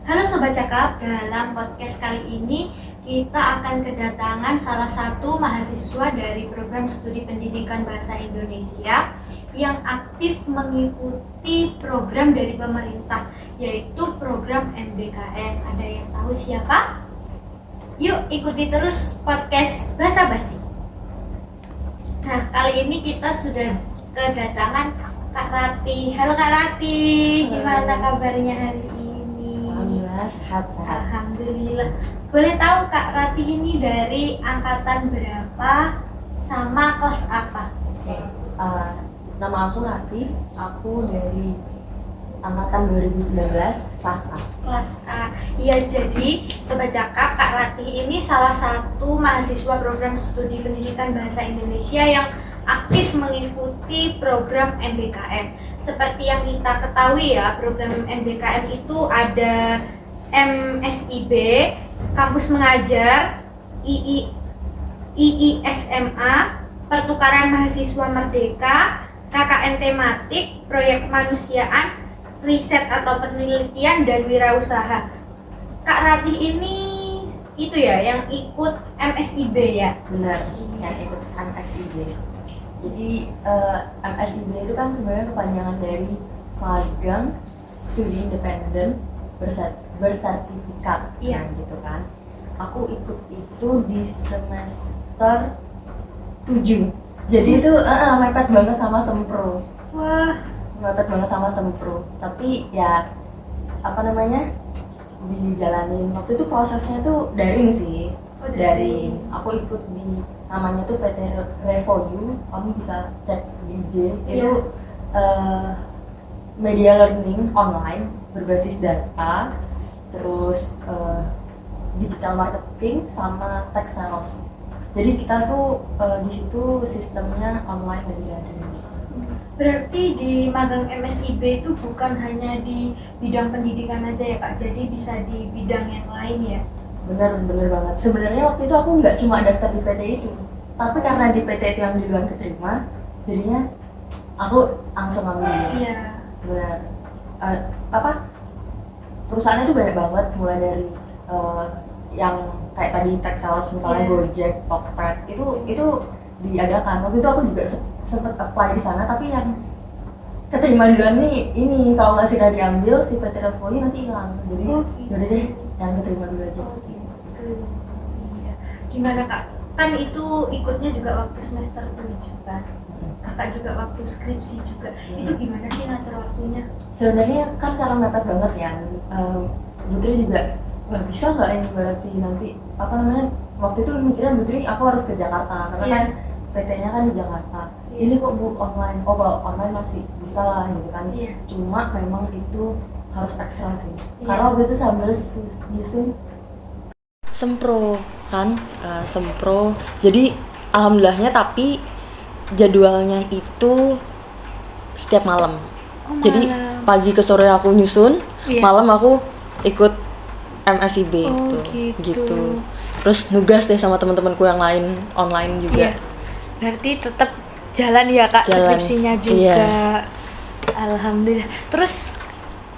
Halo Sobat Cakap, dalam podcast kali ini kita akan kedatangan salah satu mahasiswa dari program studi pendidikan bahasa Indonesia yang aktif mengikuti program dari pemerintah, yaitu program MBKM. Ada yang tahu siapa? Yuk ikuti terus podcast Basa Basi. Nah, kali ini kita sudah kedatangan Kak Rati. Halo Kak Rati, gimana kabarnya hari ini? Alhamdulillah sehat. Alhamdulillah. Boleh tahu Kak Rati ini dari angkatan berapa sama kelas apa? Oke, nama aku Rati, aku dari angkatan 2019 kelas A. Kelas A. Iya, jadi Sobat Cakap, Kak Rati ini salah satu mahasiswa program studi pendidikan bahasa Indonesia yang aktif mengikuti program MBKM. Seperti yang kita ketahui ya, program MBKM itu ada MSIB, Kampus Mengajar, IISMA, Pertukaran Mahasiswa Merdeka, KKN Tematik, Proyek Kemanusiaan, Riset atau Penelitian, dan Wirausaha. Kak Ratih ini itu ya yang ikut MSIB ya? Benar, yang ikut MSIB. Jadi MSIB itu kan sebenarnya kepanjangan dari magang studi independen bersertifikat, Iya. gitu kan. Aku ikut itu di semester 7. Jadi itu mepet banget sama sempro. Wah, Mepet banget sama sempro. Tapi ya apa namanya? Dijalanin. Waktu itu prosesnya tuh daring sih. Oh, Daring. Aku ikut di namanya tuh PT Revoyu. Kamu bisa cek di IG. Itu media learning online berbasis data, terus digital marketing sama tech sales. Jadi kita tuh di situ sistemnya online dan daring. berarti di magang MSIB itu bukan hanya di bidang pendidikan aja ya Kak, jadi bisa di bidang yang lain ya? Bener banget. Sebenarnya waktu itu aku nggak cuma daftar di PT itu, tapi karena di PT itu yang duluan keterima, jadinya aku langsung ambil. Iya. Benar. Perusahaannya tuh banyak banget, mulai dari yang kayak tadi tech sales misalnya, Iya. Gojek, Tokped, itu diadakan. Waktu itu aku juga sempet apply di sana, tapi yang keterima duluan nih ini, kalau nggak sudah diambil si PT Revoyu nanti hilang. Jadi yaudah deh, yang keterima dulu aja. Oh gitu. Iya. Gimana Kak? Kan itu ikutnya juga waktu semester 7 kan? Kakak juga waktu skripsi juga. Itu gimana sih ngatur waktunya? Sebenarnya kan karena mepet banget ya, Putri juga wah bisa nggak ini berarti nanti apa namanya, waktu itu mikirnya Putri aku harus ke Jakarta karena kan PT-nya kan di Jakarta. Ini kok Bu online? Oh kalau online masih bisa lah gitu kan. Cuma memang itu harus ekstra sih. Karena waktu itu sambil nyusun sempro kan, sempro. Jadi alhamdulillahnya tapi jadwalnya itu setiap malam. Jadi pagi ke sore aku nyusun, malam aku ikut MSIB gitu. Terus nugas deh sama teman-temanku yang lain online juga. Berarti tetap jalan ya Kak, skripsinya juga. Iya. Alhamdulillah. Terus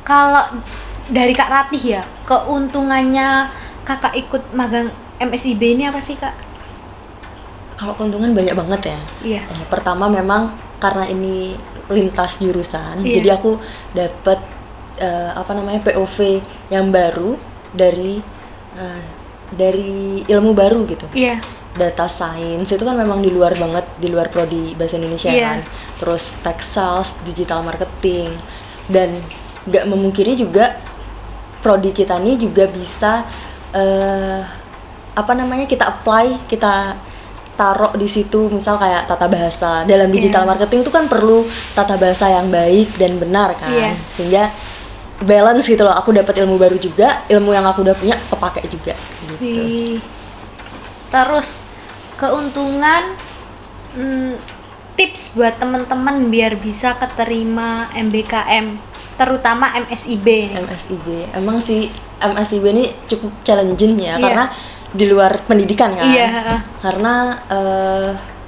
kalau dari Kak Ratih ya, keuntungannya Kakak ikut magang MSIB ini apa sih Kak? Kalau keuntungan banyak banget ya. Iya. Pertama memang karena ini lintas jurusan, jadi aku dapat POV yang baru dari ilmu baru gitu. Iya. Data science itu kan memang di luar banget, di luar prodi bahasa Indonesia kan. Terus tech sales, digital marketing, dan nggak memungkiri juga prodi kita ini juga bisa kita apply, kita taruh di situ, misal kayak tata bahasa. Dalam digital marketing itu kan perlu tata bahasa yang baik dan benar kan, sehingga balance gitu loh. Aku dapat ilmu baru juga, ilmu yang aku udah punya kepake juga gitu. Terus keuntungan, tips buat teman-teman biar bisa keterima MBKM, terutama MSIB. MSIB, emang sih MSIB ini cukup challenging ya, karena di luar pendidikan kan. Karena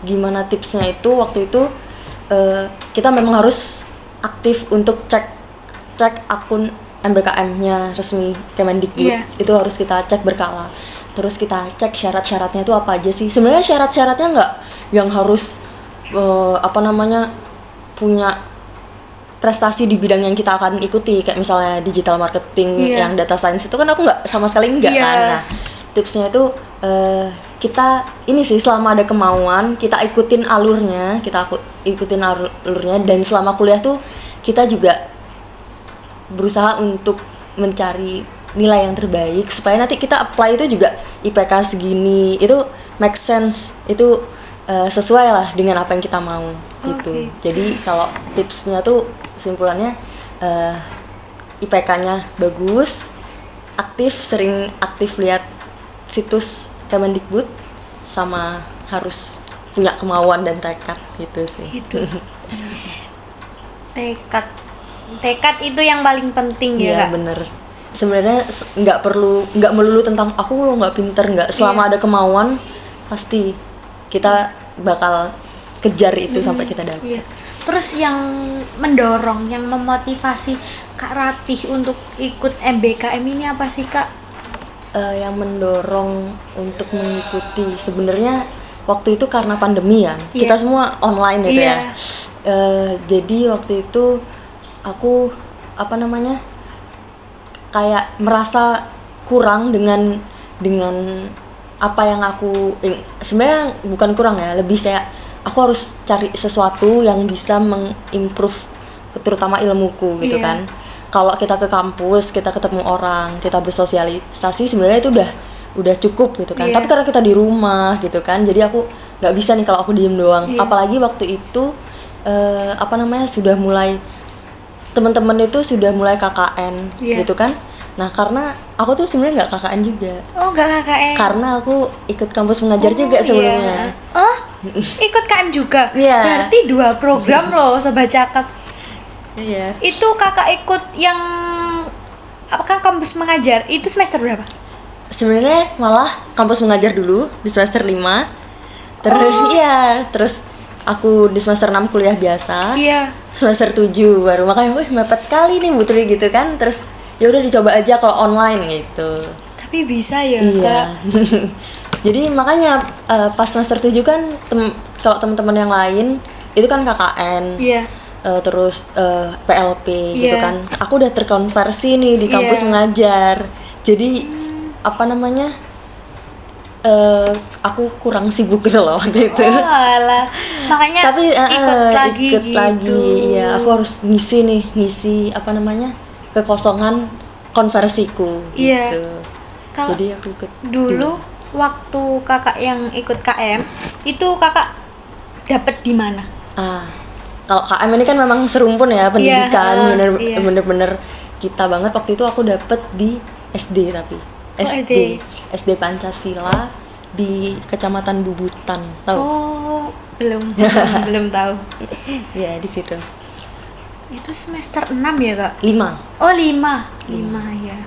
gimana tipsnya itu, waktu itu kita memang harus aktif untuk cek akun MBKM-nya resmi Kemendikbud itu harus kita cek berkala. Terus kita cek syarat-syaratnya itu apa aja sih. Sebenarnya syarat-syaratnya nggak yang harus punya prestasi di bidang yang kita akan ikuti, kayak misalnya digital marketing yang data science itu kan aku nggak sama sekali nggak kan. Nah, tipsnya itu kita ini sih, selama ada kemauan kita ikutin alurnya, dan selama kuliah tuh kita juga berusaha untuk mencari nilai yang terbaik supaya nanti kita apply itu juga IPK segini, itu make sense, itu sesuai lah dengan apa yang kita mau gitu. Jadi kalau tipsnya tuh kesimpulannya IPK-nya bagus, sering aktif lihat situs Kemendikbud, sama harus punya kemauan dan tekad gitu sih. Gitu. Tekad itu yang paling penting ya, Kak? Bener. Sebenarnya nggak melulu tentang aku lo nggak pinter, nggak, selama ada kemauan pasti kita bakal kejar itu sampai kita dapet. Terus yang mendorong, yang memotivasi Kak Ratih untuk ikut MBKM ini apa sih, Kak? Yang mendorong untuk mengikuti sebenarnya waktu itu karena pandemi ya, kita semua online gitu ya. Jadi waktu itu aku kayak merasa kurang dengan apa yang aku sebenarnya bukan kurang ya, lebih kayak aku harus cari sesuatu yang bisa mengimprove terutama ilmuku gitu kan. Kalau kita ke kampus, kita ketemu orang, kita bersosialisasi, sebenarnya itu udah cukup gitu kan. Tapi karena kita di rumah gitu kan, jadi aku nggak bisa nih kalau aku diem doang. Apalagi waktu itu sudah mulai, teman-teman itu sudah mulai KKN gitu kan. Nah, karena aku tuh sebenarnya nggak KKN juga. Oh, nggak KKN. Karena aku ikut kampus mengajar juga sebelumnya. Oh, ikut KM juga? Berarti 2 program loh, Sobat Cakep. Itu kakak ikut yang apakah kampus mengajar itu semester berapa? Sebenarnya malah kampus mengajar dulu di semester 5. Terus aku di semester 6 kuliah biasa. Semester 7 baru, makanya mepet sekali nih Putri gitu kan. Terus ya udah dicoba aja kalau online gitu. Tapi bisa ya, Kak. Jadi makanya pas semester 7 kan kalau teman-teman yang lain itu kan KKN. Terus PLP gitu kan. Aku udah terkonversi nih di kampus mengajar. Jadi aku kurang sibuk gitu loh waktu itu. Makanya tapi ikut gitu. lagi. Ya, aku harus ngisi kekosongan konversiku gitu. Jadi aku ikut dulu waktu kakak yang ikut KM itu kakak dapet di mana? Kalau KM ini kan memang serumpun ya pendidikan, bener-bener kita banget. Waktu itu aku dapet di SD, tapi SD Pancasila di Kecamatan Bubutan, tahu? Oh, belum tahu. Ya, di situ. Itu semester 6 ya, Kak? 5. Oh, 5 ya.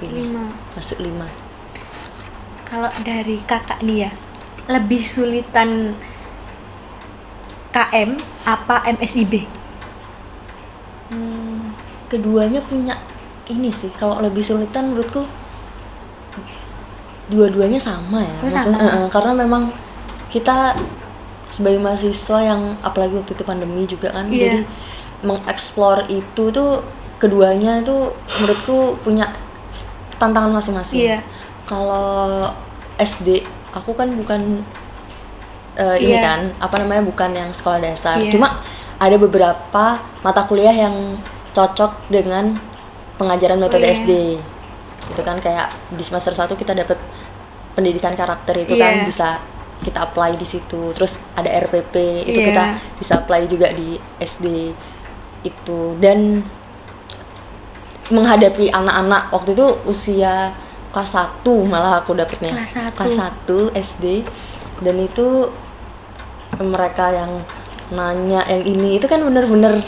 5. Masuk 5. Kalau dari kakak nih ya, lebih sulitan KM apa MSIB? Keduanya punya ini sih. Kalau lebih sulitan menurutku dua-duanya sama ya. Karena memang kita sebagai mahasiswa yang apalagi waktu itu pandemi juga kan, jadi mengeksplor itu tuh keduanya tuh menurutku punya tantangan masing-masing. Kalau SD aku kan bukan bukan yang sekolah dasar. Cuma ada beberapa mata kuliah yang cocok dengan pengajaran metode SD. Itu kan kayak di semester 1 kita dapat pendidikan karakter itu kan bisa kita apply di situ. Terus ada RPP itu kita bisa apply juga di SD itu. Dan menghadapi anak-anak waktu itu usia kelas 1 malah aku dapetnya. Kelas 1 SD. Dan itu mereka yang nanya yang ini itu kan bener-bener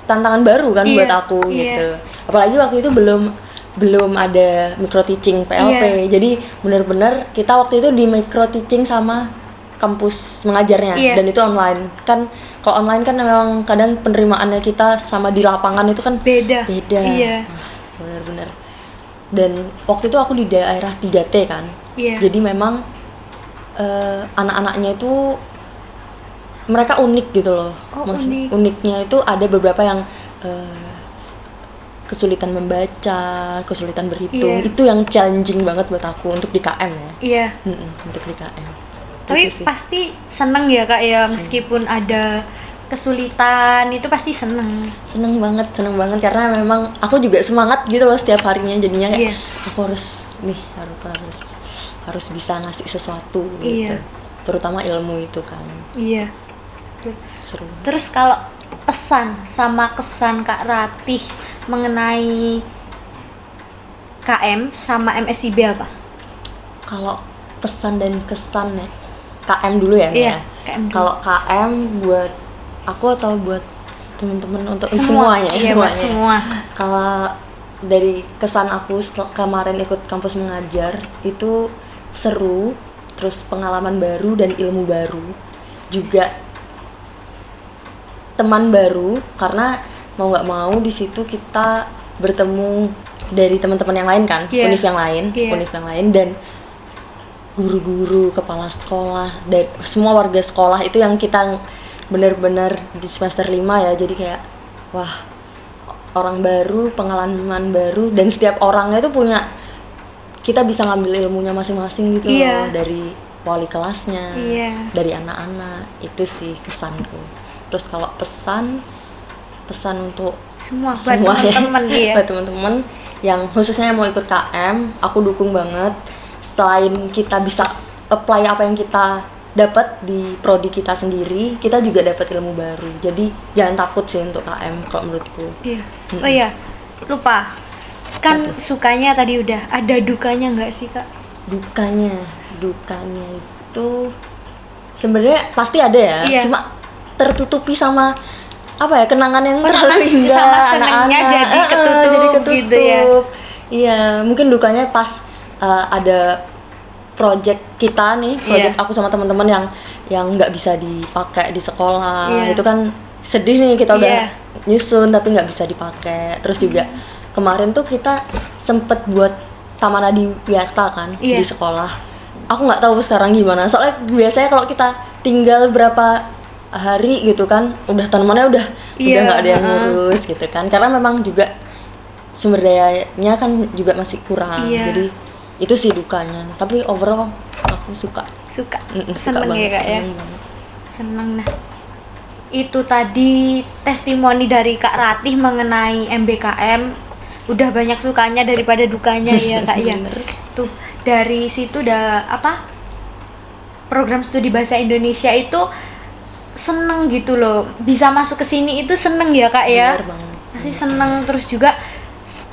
tantangan baru kan buat aku gitu. Apalagi waktu itu belum ada micro teaching PLP. Jadi bener-bener kita waktu itu di micro teaching sama kampus mengajarnya. Iya. Dan itu online kan. Kalau online kan memang kadang penerimaannya kita sama di lapangan itu kan Beda. Iya. Benar-benar. Dan waktu itu aku di daerah 3T kan. Iya. Jadi memang anak-anaknya itu mereka unik gitu loh. Oh, unik. Uniknya itu ada beberapa yang kesulitan membaca, kesulitan berhitung. Iya. Itu yang challenging banget buat aku untuk di KM ya. Iya. Untuk di KM. Tapi Itu sih. pasti seneng ya Kak ya, meskipun ada kesulitan itu pasti seneng. Seneng banget karena memang aku juga semangat gitu loh setiap harinya, jadinya kayak Iya. aku harus bisa ngasih sesuatu gitu. Iya. Terutama ilmu itu kan. Iya. Seru. Terus kalau pesan sama kesan Kak Ratih mengenai KM sama MSIB apa? Kalau pesan dan kesan ya, KM dulu ya. Iya, Nia? KM dulu. Kalau KM buat aku atau buat teman-teman untuk Semua, semuanya, iya, buat semua. Kalau dari kesan aku kemarin ikut kampus mengajar itu seru, terus pengalaman baru dan ilmu baru, juga teman baru, karena mau nggak mau di situ kita bertemu dari teman-teman yang lain kan, Iya. univ yang lain dan guru-guru, kepala sekolah dan semua warga sekolah itu yang kita benar-benar di semester 5 ya, jadi kayak wah, orang baru, pengalaman baru, dan setiap orangnya itu punya, kita bisa ngambil ilmunya masing-masing gitu Iya. loh, dari wali kelasnya, Iya. dari anak-anak. Itu sih kesanku. Terus kalau pesan untuk Semua buat semua ya, teman-teman iya. buat teman-teman yang khususnya yang mau ikut KM, aku dukung banget. Selain kita bisa apply apa yang kita dapat di prodi kita sendiri, kita juga dapat ilmu baru. Jadi jangan takut sih untuk KM kalau menurutku. Iya. Oh iya, lupa. Kan sukanya tadi udah, ada dukanya nggak sih Kak? Dukanya itu sebenarnya pasti ada ya. Iya. Cuma tertutupi sama apa ya, kenangan yang Oh, terlalu sama indah, senengnya anak-anak. jadi ketutup gitu ya. Iya, mungkin dukanya pas ada project kita nih, project Iya. aku sama teman-teman yang nggak bisa dipakai di sekolah. Iya. Itu kan sedih nih, kita udah Iya. nyusun tapi nggak bisa dipakai. Terus juga kemarin tuh kita sempet buat taman adiwiyata kan Iya. di sekolah. Aku nggak tahu sekarang gimana. Soalnya biasanya kalau kita tinggal berapa hari gitu kan, udah tanamannya udah Iya, nggak ada yang ngurus gitu kan. Karena memang juga sumber dayanya kan juga masih kurang. Iya. Jadi itu sih dukanya. Tapi overall aku suka. Suka. Suka Seneng ya Kak ya. seneng banget. Seneng. Nah, itu tadi testimoni dari Kak Ratih mengenai MBKM. Udah banyak sukanya daripada dukanya ya Kak ya. Tuh, dari situ udah apa? Program studi bahasa Indonesia itu seneng gitu loh. Bisa masuk ke sini itu seneng ya Kak ya. Benar banget. Masih seneng, terus juga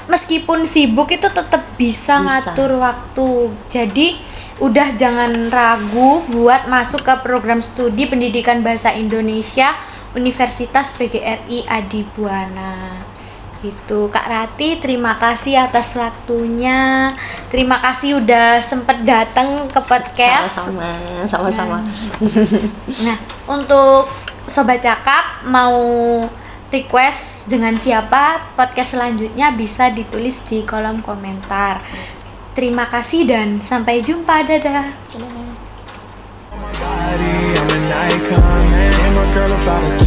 meskipun sibuk itu tetap bisa ngatur waktu. Jadi udah jangan ragu buat masuk ke program studi pendidikan bahasa Indonesia Universitas PGRI Adibuana. Itu Kak Ratih, terima kasih atas waktunya. Terima kasih udah sempet datang ke podcast. Sama-sama. Nah, untuk Sobat Cakap mau request dengan siapa podcast selanjutnya bisa ditulis di kolom komentar. Terima kasih dan sampai jumpa. Dadah. I'm an icon, man. I'm a girl about a